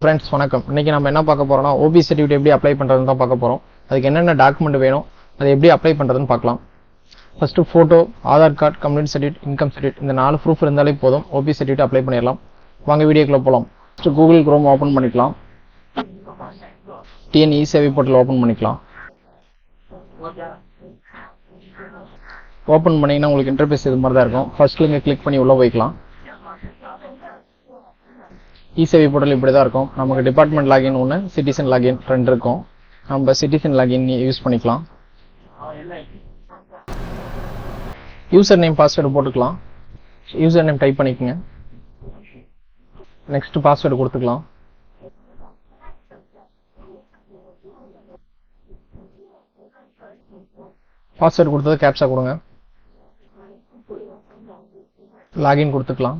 Friends வணக்கம். இன்னைக்கு நம்ம என்ன பார்க்க போறோம்னா ஓபி சர்டிஃபிகேட் எப்படி அப்ளை பண்றதுன்னு தான் பார்க்க போறோம். அதுக்கு என்னென்ன டாக்குமெண்ட் வேணும், அதை எப்படி அப்ளை பண்றதுன்னு பார்க்கலாம். First photo, Aadhaar card, community certificate, income certificate இந்த 4 ப்ரூஃப் இருந்தாலே போதும் ஓபி சர்டிஃபிகேட் அப்ளை பண்ணிடலாம். வாங்க வீடியோக்குள்ள போலாம். ஃபர்ஸ்ட் கூகுள் குரோம் ஓபன் பண்ணிக்கலாம். டிஎன் இ-சேவை போர்ட்டல் ஓபன் பண்ணிக்கலாம். ஓபன் பண்ணீங்கன்னா உங்களுக்கு இன்டர்ஃபேஸ் இது மாதிரி தான் இருக்கும். ஃபர்ஸ்ட் லிங்கை கிளிக் பண்ணி உள்ள போய்க்கலாம். இ-சேவை போர்ட்டல் இப்படி தான் இருக்கும். நமக்கு டிபார்ட்மெண்ட் லாகின் ஒன்று, சிட்டிசன் லாகின் 2 இருக்கும். நம்ம சிட்டிசன் லாகின் யூஸ் பண்ணிக்கலாம். யூசர் நேம் பாஸ்வேர்டு போட்டுக்கலாம். யூசர் நேம் டைப் பண்ணிக்கோங்க. நெக்ஸ்ட் பாஸ்வேர்டு கொடுத்துக்கலாம். பாஸ்வேர்டு கொடுத்தது கேப்சா கொடுங்க. லாகின் கொடுத்துக்கலாம்.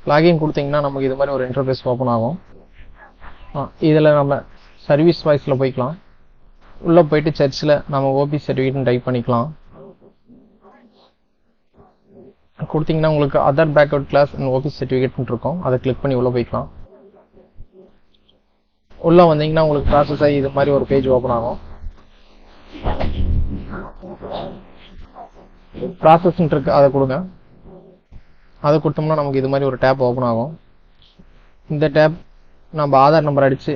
லாகின் கொடுத்தீங்கன்னா நமக்கு இது மாதிரி ஒரு இன்டர்ஃபேஸ் ஓப்பன் ஆகும். இதில் நம்ம சர்வீஸ் வாய்ஸில் போய்க்கலாம். உள்ளே போயிட்டு சர்ச்சில் நம்ம ஓபி சர்டிஃபிகேட்னு டைப் பண்ணிக்கலாம். கொடுத்தீங்கன்னா உங்களுக்கு அதர் பேக்வர்ட் கிளாஸ் ஓபி சர்டிஃபிகேட்னு இருக்கும். அதை கிளிக் பண்ணி உள்ளே போய்க்கலாம். உள்ளே வந்தீங்கன்னா உங்களுக்கு ப்ராசஸ் ஆகி இது மாதிரி ஒரு பேஜ் ஓப்பன் ஆகும். ப்ராசஸ் இருக்கு, அதை கொடுங்க. அதை கொடுத்தோம்னா நமக்கு இது மாதிரி ஒரு டேப் ஓப்பன் ஆகும். இந்த டேப் நம்ம ஆதார் நம்பர் அடித்து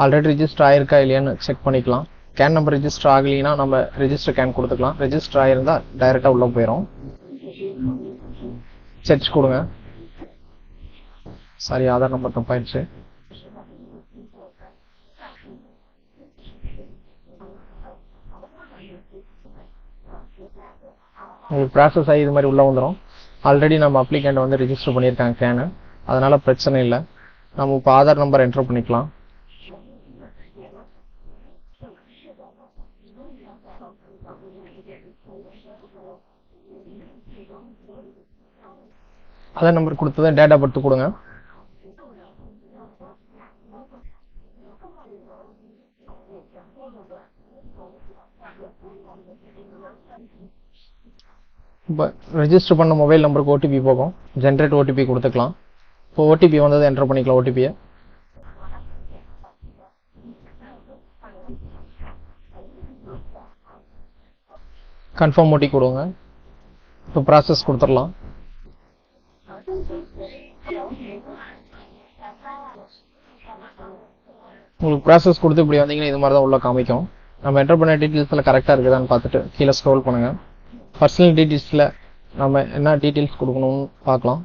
ஆல்ரெடி ரிஜிஸ்டர் ஆயிருக்கா இல்லையான்னு செக் பண்ணிக்கலாம். கேன் நம்பர் ரிஜிஸ்டர் ஆகலைன்னா நம்ம ரெஜிஸ்டர் கேன் கொடுத்துக்கலாம். ரெஜிஸ்டர் ஆகிருந்தால் டைரெக்டாக உள்ளே போயிடும். சர்ச் கொடுங்க. சாரி, ஆதார் நம்பர் தப்பாயிடுச்சு. உங்களுக்கு ப்ராசஸ் ஆகி இது மாதிரி உள்ளே வந்துடும். ஆல்ரெடி நம்ம அப்ளிகண்ட் வந்து ரிஜிஸ்டர் பண்ணியிருக்காங்க கேனு, அதனால பிரச்சனை இல்லை. நம்ம இப்போ ஆதார் நம்பர் என்டர் பண்ணிக்கலாம். ஆதார் நம்பர் கொடுத்ததை டேட் ஆஃப் பர்த் கொடுங்க. இப்போ ரெஜிஸ்டர் பண்ண மொபைல் நம்பருக்கு ஓடிபி போகும். ஜென்ரேட் ஓடிபி கொடுத்துக்கலாம். இப்போ ஓடிபி வந்ததை என்டர் பண்ணிக்கலாம். ஓடிபியை கன்ஃபார்ம் ஓடி கொடுங்க. இப்போ ப்ராசஸ் கொடுத்துடலாம். உங்களுக்கு ப்ராசஸ் கொடுத்து இப்படி வந்தீங்கன்னா இது மாதிரி தான் உள்ள காமிக்கும். நம்ம என்டர் பண்ண டீட்டெயில்ஸில் கரெக்டாக இருக்குதான்னு பார்த்துட்டு கீழே ஸ்க்ரோல் பண்ணுங்க. பர்சனல் டீட்டெயில்ஸில் நம்ம என்ன டீட்டெயில்ஸ் கொடுக்கணும்னு பார்க்கலாம்.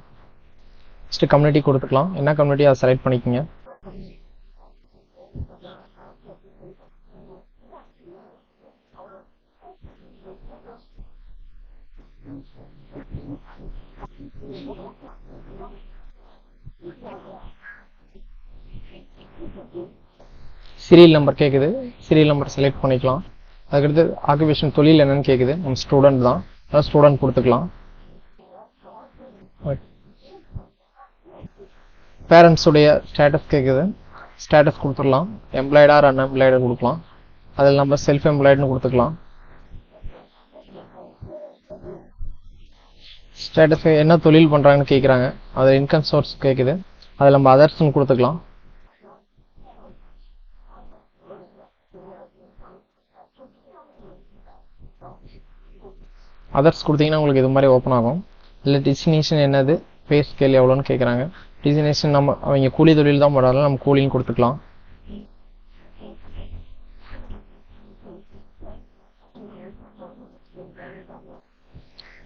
ஃபஸ்ட்டு கம்யூனிட்டி கொடுத்துக்கலாம். என்ன கம்யூனிட்டி அதை செலக்ட் பண்ணிக்கோங்க. சீரியல் நம்பர் கேட்குது. சீரியல் நம்பர் செலக்ட் பண்ணிக்கலாம். அதுக்கடுத்து ஆக்குபேஷன் தொழில் என்னன்னு கேட்குது. நம்ம ஸ்டூடெண்ட் தான், அதாவது ஸ்டூடெண்ட் கொடுத்துக்கலாம். பேரண்ட்ஸுடைய ஸ்டேட்டஸ் கேட்குது. ஸ்டேட்டஸ் கொடுத்துடலாம். எம்ப்ளாய்டு ஆர் அன்எம்ப்ளாய்டு கொடுக்கலாம். அதில் நம்ம செல்ஃப் எம்ப்ளாய்டுன்னு கொடுத்துக்கலாம். ஸ்டேட்டஸ் என்ன தொழில் பண்ணுறாங்கன்னு கேட்குறாங்க. அதில் இன்கம் சோர்ஸ் கேட்குது. அதில் நம்ம அதர்ஸ்ன்னு கொடுத்துக்கலாம். அதர்ஸ் கொடுத்தீங்கன்னா உங்களுக்கு இது மாதிரி ஓப்பன் ஆகும். இல்லை டெஸ்டினேஷன் என்னது, பே ஸ்கேல் எவ்வளோன்னு கேட்குறாங்க. டெஸ்டினேஷன் நம்ம அவங்க கூலி தொழில் தான் போடாலும் நம்ம கூலின்னு கொடுத்துக்கலாம்.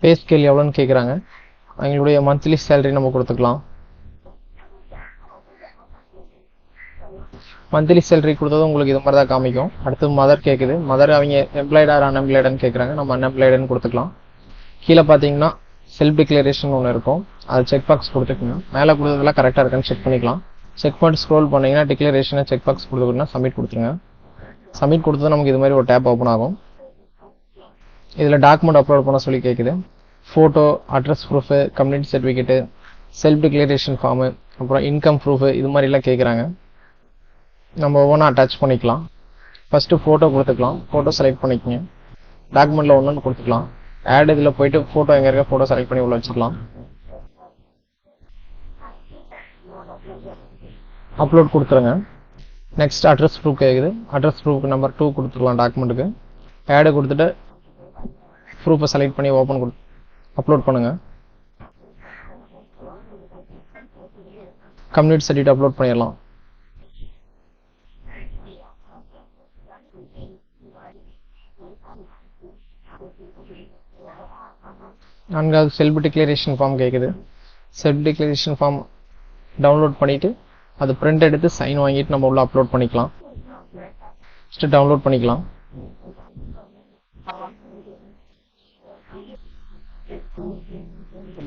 பே ஸ்கேல் எவ்வளோன்னு கேட்குறாங்க. அவங்களுடைய மந்த்லி சேலரி நம்ம கொடுத்துக்கலாம். மந்த்லி சேலரி கொடுத்ததும் உங்களுக்கு இது மாதிரி தான் காமிக்கும். அடுத்து மதர் கேட்குது. மதர் அவங்க எம்ப்ளாய்டு ஆர் அன்எம்ப்ளாய்டுன்னு கேட்குறாங்க. நம்ம அன்எம்ப்ளாய்டுன்னு கொடுத்துக்கலாம். கீழே பார்த்தீங்கன்னா செல்ஃப் டிக்ளரேஷன் ஒன்று இருக்கும். அது செக் பாக்ஸ் கொடுத்துக்கோங்க. மேலே கொடுத்ததெல்லாம் கரெக்டாக இருக்கான்னு செக் பண்ணிக்கலாம். செக் பண்ணி ஸ்க்ரோல் பண்ணிங்கன்னா டிக்ளரேஷனை செக் பாக்ஸ் கொடுத்துக்கிட்டா சப்மிட் கொடுத்துருங்க. சப்மிட் கொடுத்தது நமக்கு இது மாதிரி ஒரு டேப் ஓப்பன் ஆகும். இதில் டாக்குமெண்ட் அப்லோட் பண்ண சொல்லி கேட்குது. Photo, address proof, community certificate, self declaration form, அப்புறம் இன்கம் ப்ரூஃபு இது மாதிரிலாம் கேட்குறாங்க. நம்ம ஒவ்வொன்றா அட்டாச் பண்ணிக்கலாம். ஃபஸ்ட்டு ஃபோட்டோ கொடுத்துக்கலாம். ஃபோட்டோ செலக்ட் பண்ணிக்கோங்க. டாக்குமெண்ட்டில் ஒன்று கொடுத்துக்கலாம். ஆட் இதில் போயிட்டு ஃபோட்டோ எங்கே இருக்க ஃபோட்டோ செலக்ட் பண்ணி உள்ள வச்சுக்கலாம். அப்லோட் கொடுத்துருங்க. நெக்ஸ்ட் அட்ரஸ் ப்ரூஃப் கேட்குது. அட்ரஸ் ப்ரூஃப்க்கு நம்பர் 2 கொடுத்துக்கலாம் டாக்குமெண்ட்டுக்கு. ஆடு கொடுத்துட்டு ப்ரூஃபை செலக்ட் பண்ணி ஓப்பன் அப்லோட் பண்ணுங்கள். கம்யூனிட்டி சர்டிஃபிகேட் அப்லோட் பண்ணிடலாம். நான்காவது செல்ஃப் டிக்ளரேஷன் ஃபார்ம் கேட்குது. செல்ஃப் டிக்ளரேஷன் ஃபார்ம் டவுன்லோட் பண்ணிவிட்டு அது பிரிண்ட் எடுத்து சைன் வாங்கிட்டு நம்ம உள்ள அப்லோட் பண்ணிக்கலாம். ஃபஸ்ட்டு டவுன்லோட் பண்ணிக்கலாம்.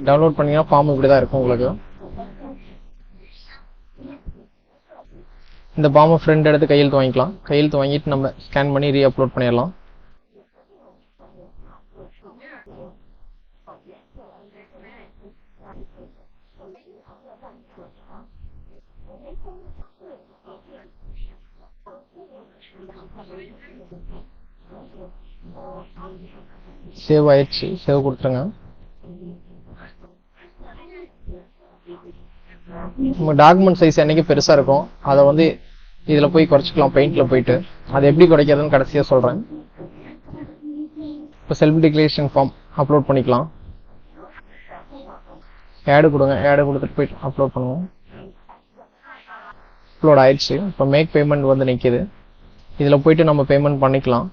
டவுன்லோட் பண்ணிங்கன்னா ஃபார்ம் இப்படி தான் இருக்கும் உங்களுக்கு. இந்த ஃபார்மை பிரிண்ட் எடுத்து கையெழுத்து வாங்கிக்கலாம். கையெழுத்து வாங்கிட்டு நம்ம ஸ்கேன் பண்ணி ரீ அப்லோட் பண்ணிடலாம். சேவ் ஆயிடுச்சு. சேவ் கொடுத்துருங்க. நம்ம டாக்குமெண்ட் சைஸ் என்னைக்கு பெருசா இருக்கும் அதை வந்து இதுல போய் குறைச்சிக்கலாம். பெயிண்ட்ல போயிட்டு அதை எப்படி குறைக்கிறதுன்னு கடைசியா சொல்றேன். இப்போ செல்ஃப் டிக்ளரேஷன் ஃபார்ம் அப்லோட் பண்ணிக்கலாம். ஆடு கொடுங்க. ஆடு கொடுத்துட்டு போயிட்டு அப்லோட் பண்ணுவோம். அப்லோட் ஆயிடுச்சு. இப்போ மேக் பேமெண்ட் வந்து நிற்கிது. இதில் போயிட்டு நம்ம பேமெண்ட் பண்ணிக்கலாம்.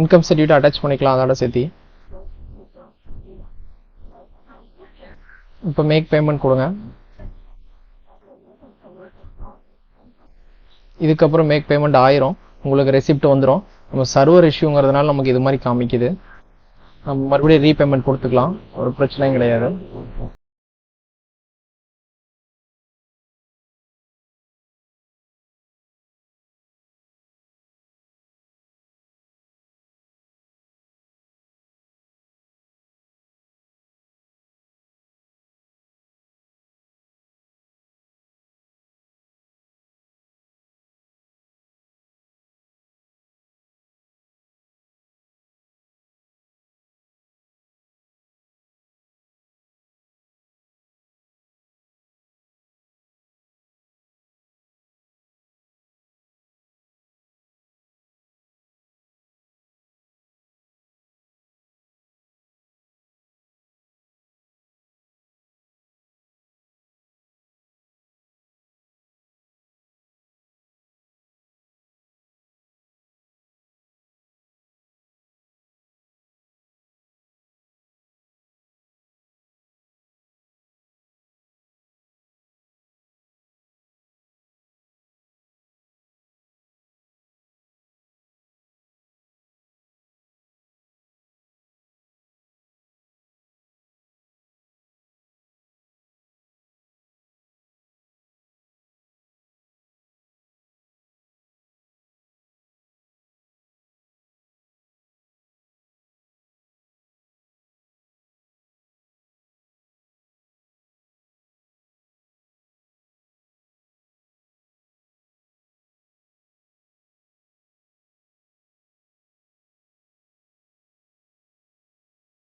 இன்கம் சர்டிஃபிகேட் அட்டாச் பண்ணிக்கலாம் அதோட சேர்த்து. இப்போ மேக் பேமெண்ட் கொடுங்க. இதுக்கப்புறம் மேக் பேமெண்ட் ஆயிரும். உங்களுக்கு ரெசிப்ட் வந்துடும். நம்ம சர்வர் இஷ்யூங்கிறதுனால நமக்கு இது மாதிரி காமிக்குது. நம்ம மறுபடியும் ரீபேமெண்ட் கொடுத்துக்கலாம். ஒரு பிரச்சனையும் கிடையாது.